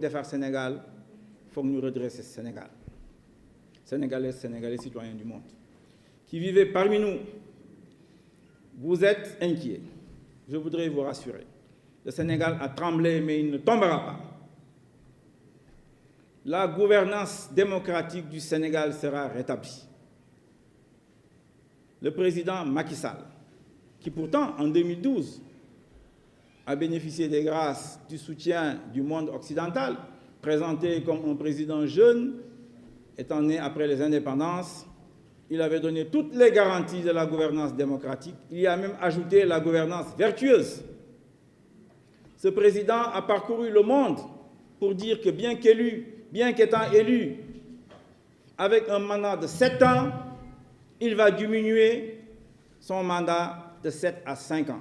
defar Sénégal, il faut que nous redressions ce Sénégal. Sénégalais, Sénégalais, citoyens du monde, qui vivez parmi nous, vous êtes inquiets. Je voudrais vous rassurer. Le Sénégal a tremblé, mais il ne tombera pas. La gouvernance démocratique du Sénégal sera rétablie. Le président Macky Sall, qui pourtant, en 2012, a bénéficié des grâces du soutien du monde occidental, présenté comme un président jeune, étant né après les indépendances, il avait donné toutes les garanties de la gouvernance démocratique. Il y a même ajouté la gouvernance vertueuse. Ce président a parcouru le monde pour dire que bien qu'étant élu avec un mandat de 7 ans, il va diminuer son mandat de 7 à 5 ans.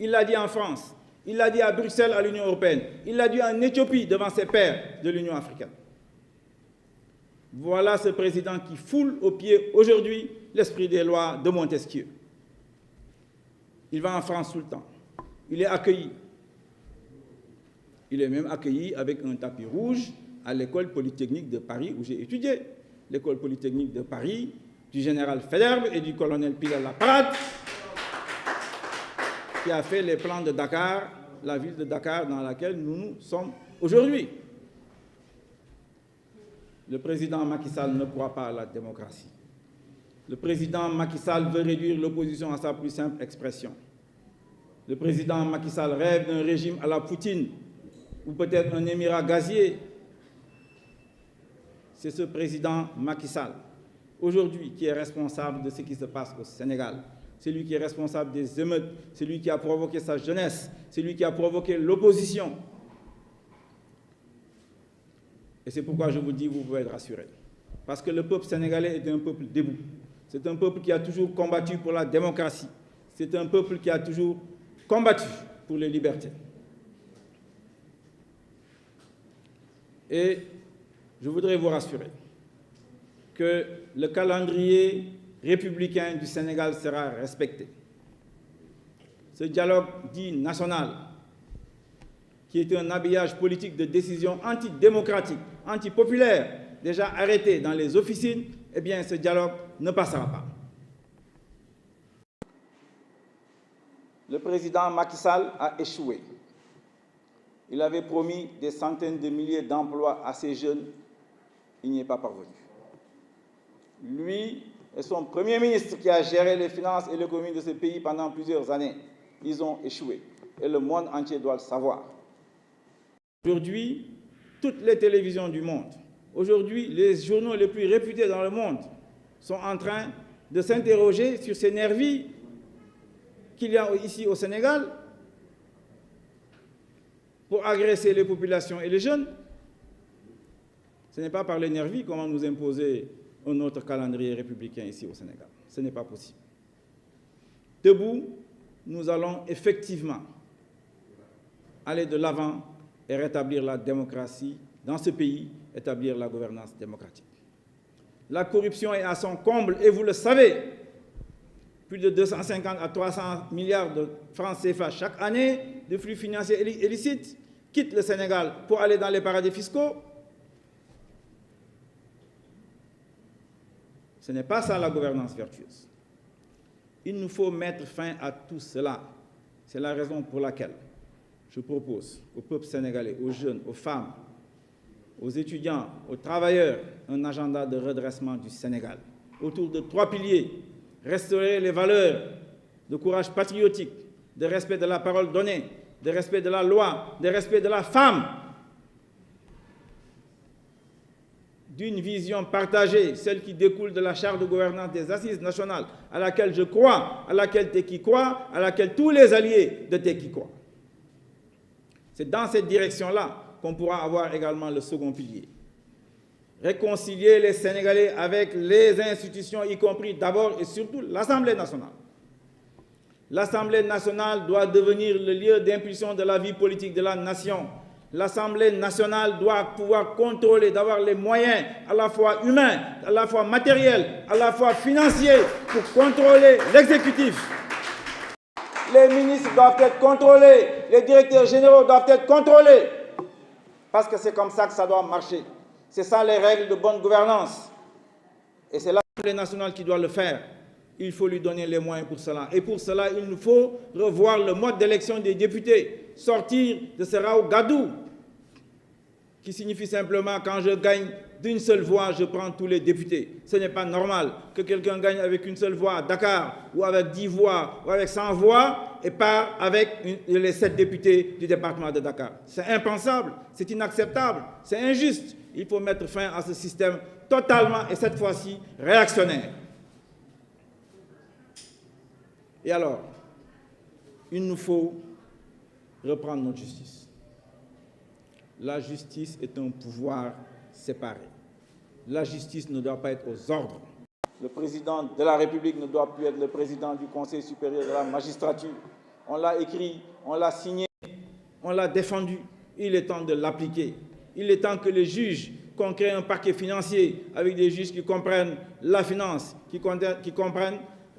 Il l'a dit en France, il l'a dit à Bruxelles, à l'Union européenne, il l'a dit en Éthiopie devant ses pairs de l'Union africaine. Voilà ce président qui foule aux pieds aujourd'hui l'esprit des lois de Montesquieu. Il va en France tout le temps. Il est accueilli. Il est même accueilli avec un tapis rouge à l'école polytechnique de Paris où j'ai étudié. L'école polytechnique de Paris, du général Faidherbe et du colonel Pinet-Laprade, qui a fait les plans de Dakar, la ville de Dakar dans laquelle nous sommes aujourd'hui. Le président Macky Sall ne croit pas à la démocratie. Le président Macky Sall veut réduire l'opposition à sa plus simple expression. Le président Macky Sall rêve d'un régime à la Poutine ou peut-être un émirat gazier. C'est ce président Macky Sall, aujourd'hui, qui est responsable de ce qui se passe au Sénégal. C'est lui qui est responsable des émeutes, c'est lui qui a provoqué sa jeunesse, c'est lui qui a provoqué l'opposition. Et c'est pourquoi je vous dis, vous pouvez être rassurés. Parce que le peuple sénégalais est un peuple debout. C'est un peuple qui a toujours combattu pour la démocratie. C'est un peuple qui a toujours combattu pour les libertés. Et je voudrais vous rassurer que le calendrier républicain du Sénégal sera respecté. Ce dialogue dit national, qui est un habillage politique de décisions antidémocratiques, antipopulaires, déjà arrêté dans les officines, eh bien ce dialogue ne passera pas. Le président Macky Sall a échoué. Il avait promis des centaines de milliers d'emplois à ces jeunes, il n'y est pas parvenu. Lui et son Premier ministre qui a géré les finances et l'économie de ce pays pendant plusieurs années, ils ont échoué. Et le monde entier doit le savoir. Aujourd'hui, toutes les télévisions du monde, aujourd'hui, les journaux les plus réputés dans le monde sont en train de s'interroger sur ces nervis qu'il y a ici au Sénégal pour agresser les populations et les jeunes. Ce n'est pas par les nervis qu'on va nous imposer un autre calendrier républicain ici au Sénégal. Ce n'est pas possible. Debout, nous allons effectivement aller de l'avant et rétablir la démocratie dans ce pays, établir la gouvernance démocratique. La corruption est à son comble et vous le savez. Plus de 250 à 300 milliards de francs CFA chaque année de flux financiers illicites quittent le Sénégal pour aller dans les paradis fiscaux. Ce n'est pas ça la gouvernance vertueuse. Il nous faut mettre fin à tout cela. C'est la raison pour laquelle je propose au peuple sénégalais, aux jeunes, aux femmes, aux étudiants, aux travailleurs, un agenda de redressement du Sénégal autour de 3 piliers. Restaurer les valeurs de courage patriotique, de respect de la parole donnée, de respect de la loi, de respect de la femme, d'une vision partagée, celle qui découle de la charte de gouvernance des assises nationales, à laquelle je crois, à laquelle Tekki croit, à laquelle tous les alliés de Tekki croient. C'est dans cette direction-là qu'on pourra avoir également le second pilier. Réconcilier les Sénégalais avec les institutions, y compris d'abord et surtout l'Assemblée nationale. L'Assemblée nationale doit devenir le lieu d'impulsion de la vie politique de la nation. L'Assemblée nationale doit pouvoir contrôler, d'avoir les moyens à la fois humains, à la fois matériels, à la fois financiers pour contrôler l'exécutif. Les ministres doivent être contrôlés, les directeurs généraux doivent être contrôlés. Parce que c'est comme ça que ça doit marcher. C'est ça les règles de bonne gouvernance. Et c'est l'Assemblée nationale qui doit le faire. Il faut lui donner les moyens pour cela. Et pour cela, il nous faut revoir le mode d'élection des députés, sortir de ce raou-gadou, qui signifie simplement quand je gagne d'une seule voix, je prends tous les députés. Ce n'est pas normal que quelqu'un gagne avec une seule voix à Dakar, ou avec 10 voix, ou avec 100 voix, et part avec les 7 députés du département de Dakar. C'est impensable, c'est inacceptable, c'est injuste. Il faut mettre fin à ce système totalement, et cette fois-ci, réactionnaire. Et alors, il nous faut reprendre notre justice. La justice est un pouvoir séparé. La justice ne doit pas être aux ordres. Le président de la République ne doit plus être le président du Conseil supérieur de la magistrature. On l'a écrit, on l'a signé, on l'a défendu. Il est temps de l'appliquer. Il est temps que les juges, qu'on crée un parquet financier avec des juges qui comprennent la finance,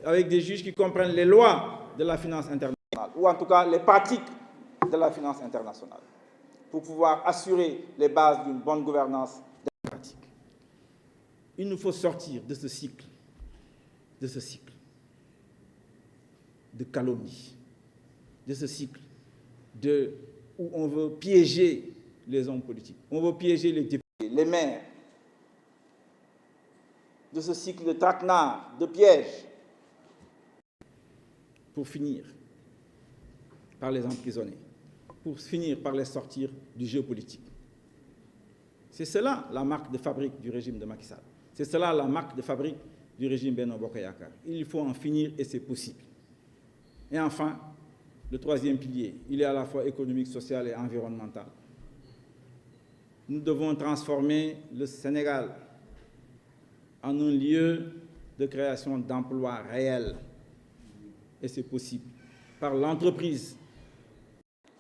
avec des juges qui comprennent les lois de la finance internationale, ou en tout cas les pratiques de la finance internationale, pour pouvoir assurer les bases d'une bonne gouvernance démocratique. Il nous faut sortir de ce cycle de calomnie, de ce cycle où on veut piéger les hommes politiques, on veut piéger les députés, les maires, de ce cycle de traquenard, de pièges, pour finir par les emprisonner, pour finir par les sortir du jeu politique. C'est cela la marque de fabrique du régime de Macky Sall. C'est cela la marque de fabrique du régime Benno Bokk Yakaar. Il faut en finir et c'est possible. Et enfin, le troisième pilier, il est à la fois économique, social et environnemental. Nous devons transformer le Sénégal en un lieu de création d'emplois réels. Et c'est possible, par l'entreprise.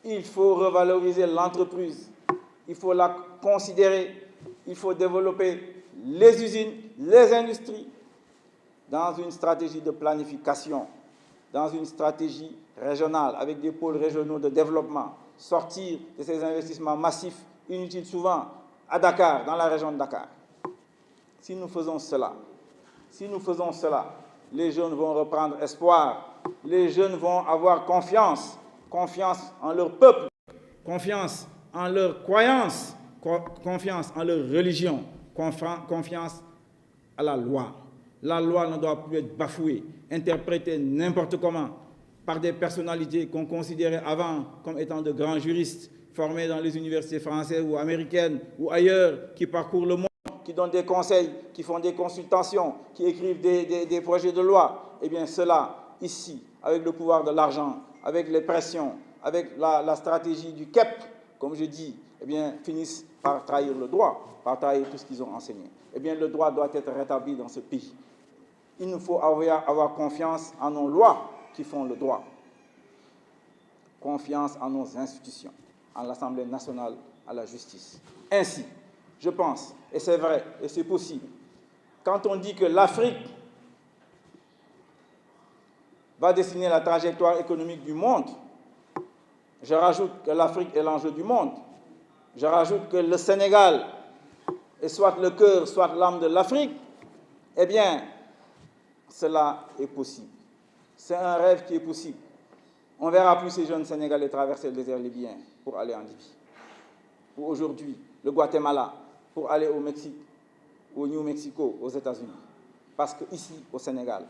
Il faut revaloriser l'entreprise, il faut la considérer, il faut développer les usines, les industries, dans une stratégie de planification, dans une stratégie régionale, avec des pôles régionaux de développement, sortir de ces investissements massifs, inutiles souvent, à Dakar, dans la région de Dakar. Si nous faisons cela, les jeunes vont reprendre espoir, les jeunes vont avoir confiance en leur peuple, confiance en leur croyance, confiance en leur religion, confiance à la loi. La loi ne doit plus être bafouée, interprétée n'importe comment par des personnalités qu'on considérait avant comme étant de grands juristes formés dans les universités françaises ou américaines ou ailleurs, qui parcourent le monde, qui donnent des conseils, qui font des consultations, qui écrivent des projets de loi. Eh bien, cela, ici, avec le pouvoir de l'argent, avec les pressions, avec la stratégie du KEP, comme je dis, eh bien, finissent par trahir le droit, par trahir tout ce qu'ils ont enseigné. Eh bien, le droit doit être rétabli dans ce pays. Il nous faut avoir confiance en nos lois qui font le droit. Confiance en nos institutions, en l'Assemblée nationale, à la justice. Ainsi, je pense, et c'est vrai, et c'est possible, quand on dit que l'Afrique va dessiner la trajectoire économique du monde, je rajoute que l'Afrique est l'enjeu du monde, je rajoute que le Sénégal est soit le cœur, soit l'âme de l'Afrique, eh bien, cela est possible. C'est un rêve qui est possible. On ne verra plus ces jeunes Sénégalais traverser le désert libyen pour aller en Libye. Ou aujourd'hui, le Guatemala pour aller au Mexique, au New Mexico, aux États-Unis. Parce qu'ici, au Sénégal,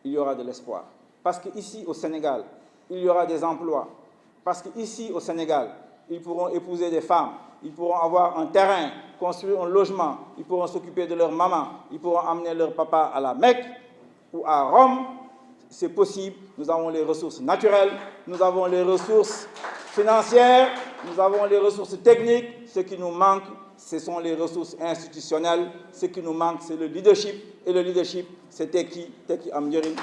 il y aura de l'espoir. Parce qu'ici, au Sénégal, il y aura des emplois. Parce qu'ici, au Sénégal, ils pourront épouser des femmes, ils pourront avoir un terrain, construire un logement, ils pourront s'occuper de leur maman, ils pourront amener leur papa à la Mecque ou à Rome. C'est possible, nous avons les ressources naturelles, nous avons les ressources financières, nous avons les ressources techniques. Ce qui nous manque, ce sont les ressources institutionnelles. Ce qui nous manque, c'est le leadership. Et le leadership, c'est Teki Amdiorine.